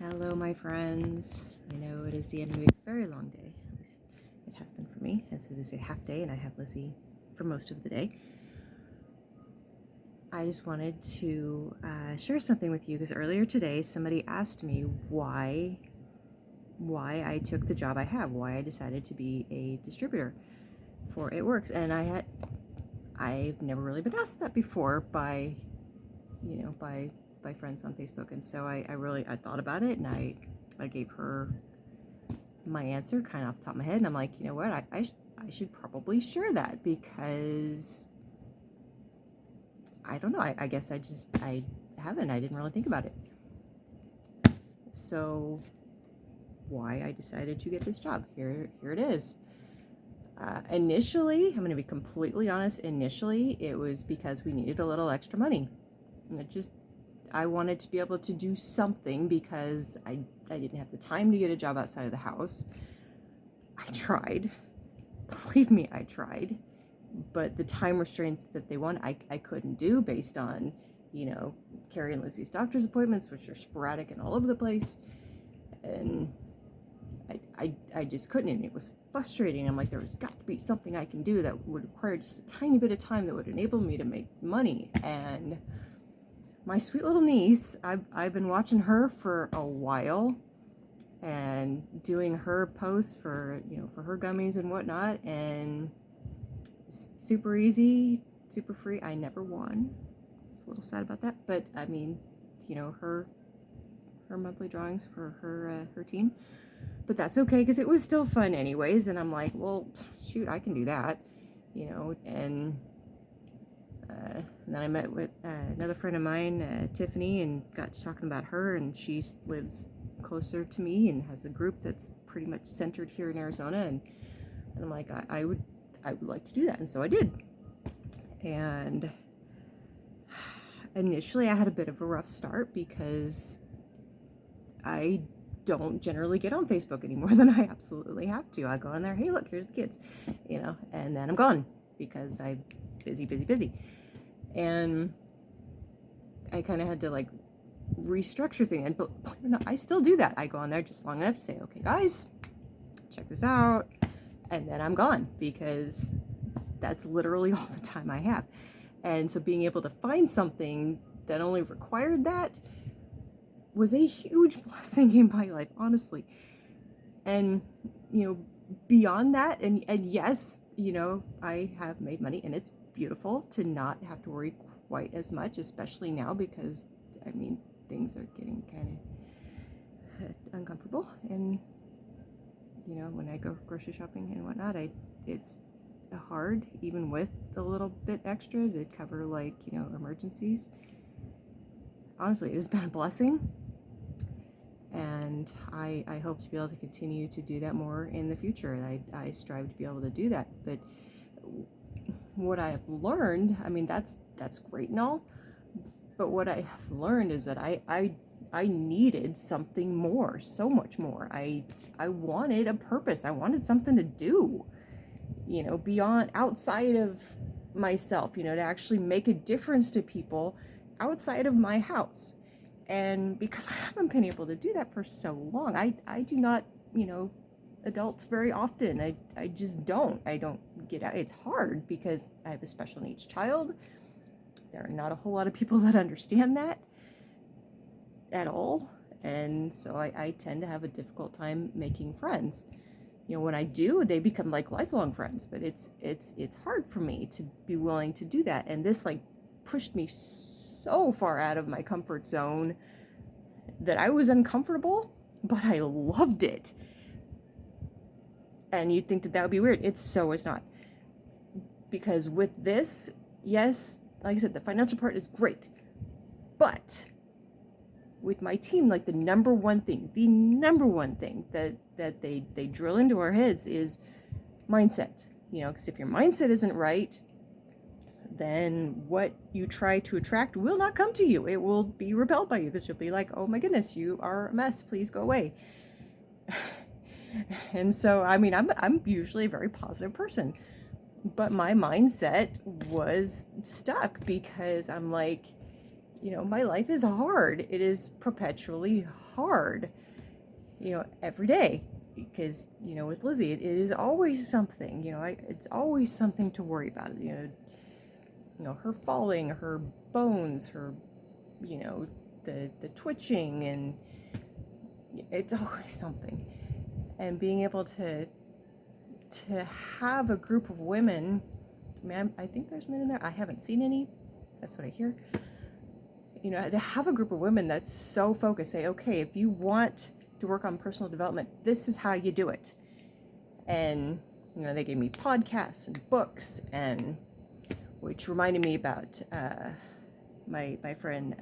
Hello, my friends. I know it is the end of a very long day. At least it has been for me, as it is a half day and I have Lizzie for most of the day. I just wanted to share something with you because earlier today somebody asked me why I took the job I have, why I decided to be a distributor for It Works, and I've never really been asked that before by friends on Facebook, and so I thought about it, and I gave her my answer kind of off the top of my head, and I'm like, you know what, I should probably share that because I don't know, I guess I haven't, I didn't really think about it. So why I decided to get this job, here it is. Initially, I'm going to be completely honest, initially it was because we needed a little extra money. And I wanted to be able to do something because I didn't have the time to get a job outside of the house. I tried. Believe me, I tried. But the time restraints that they want, I couldn't do based on, Carrie and Lizzie's doctor's appointments, which are sporadic and all over the place. And I just couldn't, and it was frustrating. I'm like, there's got to be something I can do that would require just a tiny bit of time that would enable me to make money. And my sweet little niece, I've been watching her for a while and doing her posts for her gummies and whatnot, and super easy, super free. I never won. It's a little sad about that, but I mean, her monthly drawings for her team, but that's okay because it was still fun anyways. And I'm like, well, shoot, I can do that, and then I met with another friend of mine, Tiffany, and got to talking about her, and she lives closer to me and has a group that's pretty much centered here in Arizona, and I'm like, I would like to do that, and so I did. And initially I had a bit of a rough start because I don't generally get on Facebook any more than I absolutely have to. I go on there, hey, look, here's the kids, and then I'm gone because I'm busy. And I kind of had to restructure things. But I still do that. I go on there just long enough to say, okay, guys, check this out. And then I'm gone because that's literally all the time I have. And so being able to find something that only required that was a huge blessing in my life, honestly. And, beyond that, and yes, I have made money, and it's beautiful to not have to worry quite as much, especially now because, things are getting kind of uncomfortable. And, when I go grocery shopping and whatnot, it's hard, even with a little bit extra, to cover emergencies. Honestly, it has been a blessing, and I hope to be able to continue to do that more in the future. I strive to be able to do that. But what I have learned, that's great and all, but what I have learned is that I needed something more, so much more. I wanted a purpose. I wanted something to do, beyond, outside of myself, to actually make a difference to people outside of my house. And because I haven't been able to do that for so long, I do not, adults very often. I just don't. I don't get out. It's hard because I have a special needs child. There are not a whole lot of people that understand that at all. And so I tend to have a difficult time making friends. When I do, they become lifelong friends, but it's hard for me to be willing to do that. And this pushed me so far out of my comfort zone that I was uncomfortable, but I loved it. And you'd think that would be weird. It's not. Because with this, yes, like I said, the financial part is great. But with my team, the number one thing that they drill into our heads is mindset. Because if your mindset isn't right, then what you try to attract will not come to you. It will be repelled by you. This will be like, oh my goodness, you are a mess. Please go away. And so, I'm usually a very positive person, but my mindset was stuck because I'm like, my life is hard. It is perpetually hard, every day. Because, with Lizzie, it is always something, it's always something to worry about, her falling, her bones, her, the twitching, and it's always something. And being able to have a group of women, I think there's men in there. I haven't seen any. That's what I hear. To have a group of women that's so focused, say, okay, if you want to work on personal development, this is how you do it. And, they gave me podcasts and books, and which reminded me about my friend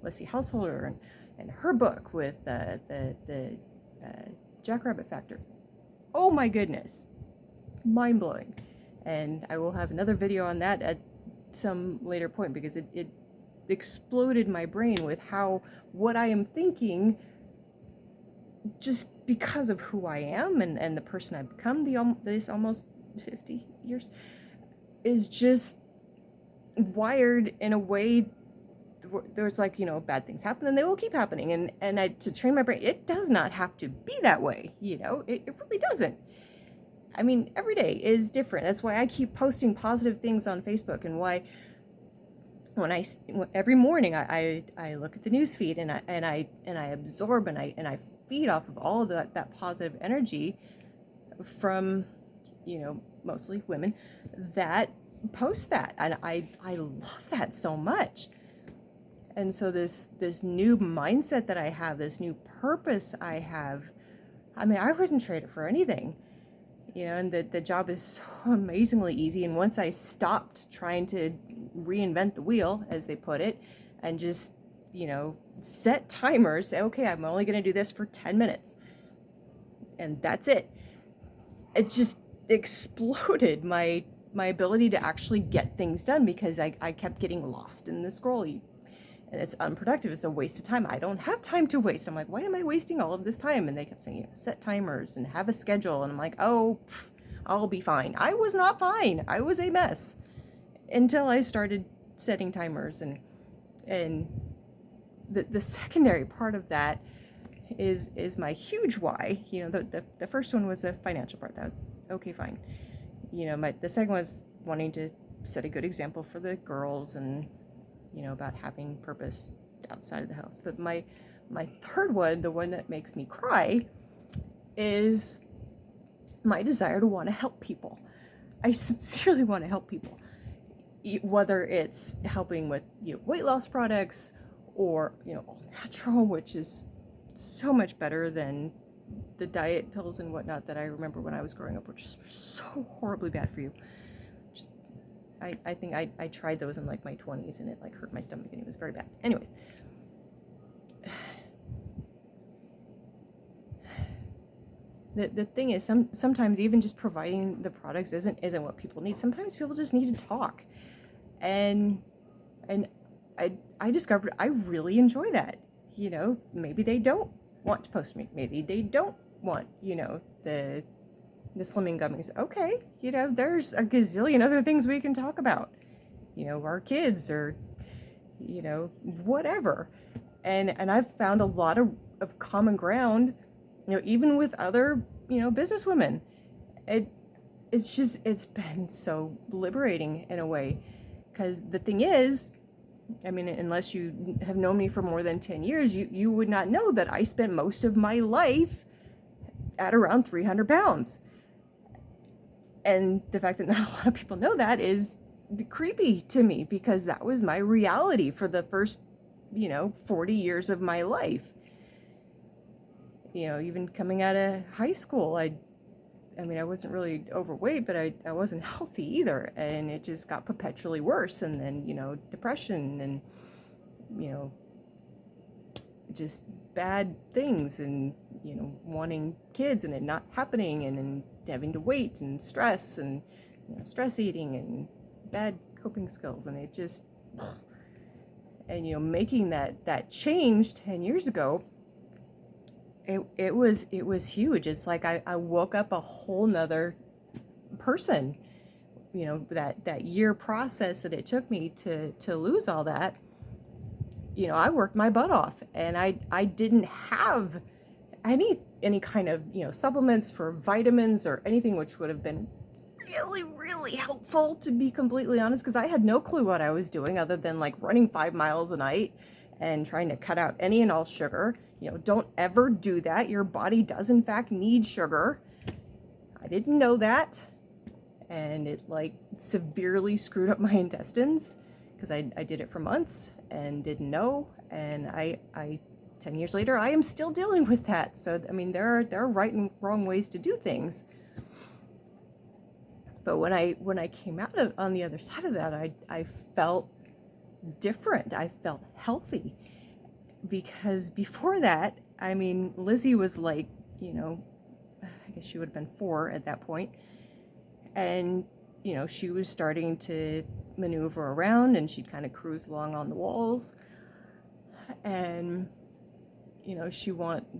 Leslie Householder and her book with the Jackrabbit Factor. Oh my goodness, mind-blowing. And I will have another video on that at some later point, because it exploded my brain with how what I am thinking, just because of who I am and the person I've become this almost 50 years, is just wired in a way there's like, bad things happen and they will keep happening. And to train my brain, it does not have to be that way. It really doesn't. I mean, every day is different. That's why I keep posting positive things on Facebook, and why every morning I look at the news feed and I absorb and I feed off of all of that positive energy from, mostly women that post that, and I love that so much. And so this new mindset that I have, this new purpose I have, I mean, I wouldn't trade it for anything. And the job is so amazingly easy. And once I stopped trying to reinvent the wheel, as they put it, and just, set timers, say, okay, I'm only going to do this for 10 minutes. And that's it. It just exploded my ability to actually get things done, because I kept getting lost in the scrolling. And it's unproductive. It's a waste of time. I don't have time to waste. I'm like, why am I wasting all of this time? And they kept saying, set timers and have a schedule. And I'm like, oh, I'll be fine. I was not fine. I was a mess until I started setting timers. And the secondary part of that is my huge why. The first one was a financial part. That, okay, fine. The second was wanting to set a good example for the girls, and about having purpose outside of the house. But my third one, the one that makes me cry, is my desire to want to help people. I sincerely want to help people, whether it's helping with weight loss products, or all natural, which is so much better than the diet pills and whatnot that I remember when I was growing up, which is so horribly bad for you. I think I tried those in like my 20s, and it like hurt my stomach, and it was very bad. Anyways, the thing is, sometimes even just providing the products isn't what people need. Sometimes people just need to talk, and I discovered I really enjoy that. Maybe they don't want to post me. Maybe they don't want the slimming gummies. Okay, there's a gazillion other things we can talk about. Our kids, or whatever. And I've found a lot of common ground, even with other, business women. It's been so liberating in a way, because the thing is, I mean, unless you have known me for more than 10 years, you would not know that I spent most of my life at around 300 pounds. And the fact that not a lot of people know that is creepy to me, because that was my reality for the first, 40 years of my life. Even coming out of high school, I wasn't really overweight, but I wasn't healthy either. And it just got perpetually worse. And then, depression and, just bad things, and, wanting kids and it not happening, and having to wait, and stress, and stress eating, and bad coping skills. And it just, and, making that change 10 years ago, it was huge. It's like I woke up a whole nother person. That year process that it took me to lose all that, I worked my butt off, and I didn't have any kind of, supplements for vitamins or anything, which would have been really, really helpful, to be completely honest, because I had no clue what I was doing other than like running 5 miles a night and trying to cut out any and all sugar. Don't ever do that. Your body does in fact need sugar. I didn't know that, and it like severely screwed up my intestines because I did it for months and didn't know, and I 10 years later I am still dealing with that. So I mean, there are right and wrong ways to do things. But when I came out of on the other side of that, I felt different. I felt healthy, because before that, I mean, Lizzie was like, I guess she would have been 4 at that point, and she was starting to maneuver around, and she'd kind of cruise along on the walls, and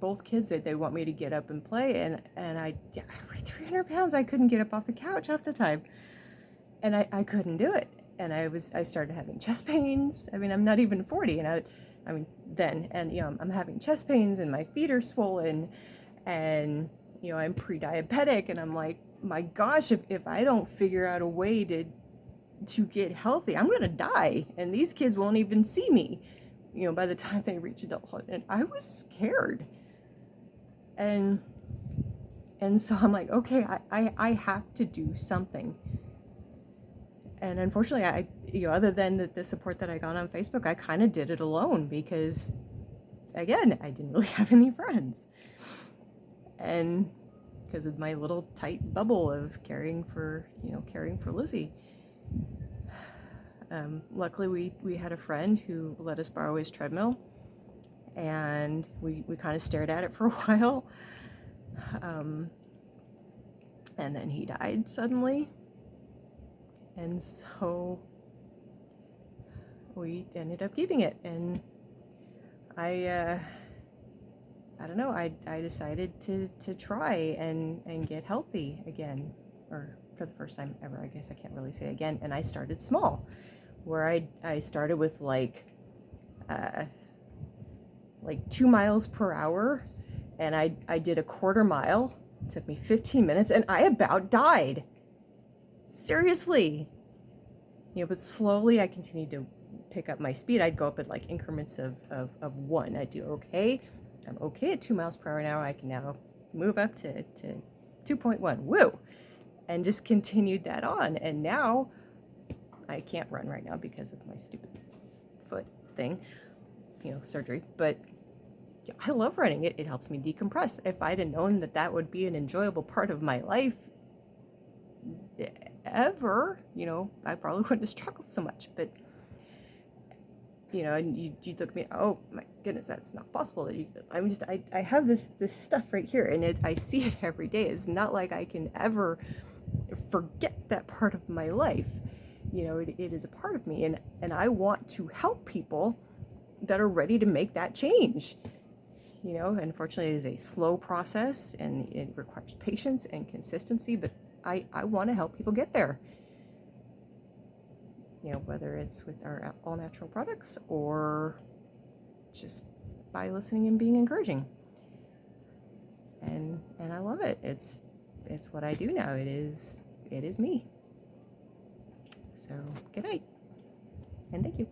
both kids, they want me to get up and play, and I 300 pounds, I couldn't get up off the couch half the time, and I couldn't do it, and I started having chest pains. I mean, I'm not even 40, and I mean then, and I'm having chest pains, and my feet are swollen, and I'm pre-diabetic, and I'm like, my gosh, if I don't figure out a way to get healthy, I'm gonna die, and these kids won't even see me by the time they reach adulthood. And I was scared, and so I'm like, okay, I have to do something. And unfortunately, other than the support that I got on Facebook, I kind of did it alone, because again, I didn't really have any friends, and because of my little tight bubble of caring for Lizzie. Luckily, we had a friend who let us borrow his treadmill, and we kind of stared at it for a while, and then he died suddenly, and so we ended up keeping it. And I don't know, I decided to try and get healthy again, or for the first time ever, I guess I can't really say again. And I started small, where I started with like 2 miles per hour, and I did a quarter mile. It took me 15 minutes, and I about died. Seriously. But slowly I continued to pick up my speed. I'd go up at like increments of 1. I'd do okay. I'm okay at 2 miles per hour now. I can now move up to 2.1. Woo! And just continued that on. And now I can't run right now because of my stupid foot thing, surgery. But I love running. It helps me decompress. If I'd have known that would be an enjoyable part of my life ever, I probably wouldn't have struggled so much. But and you look at me, oh my goodness, that's not possible. I have this stuff right here, and I see it every day. It's not like I can ever forget that part of my life. It is a part of me, and I want to help people that are ready to make that change. Unfortunately, it is a slow process, and it requires patience and consistency, but I want to help people get there. Whether it's with our all natural products or just by listening and being encouraging. And I love it. It's what I do now. It is me. So good night, and thank you.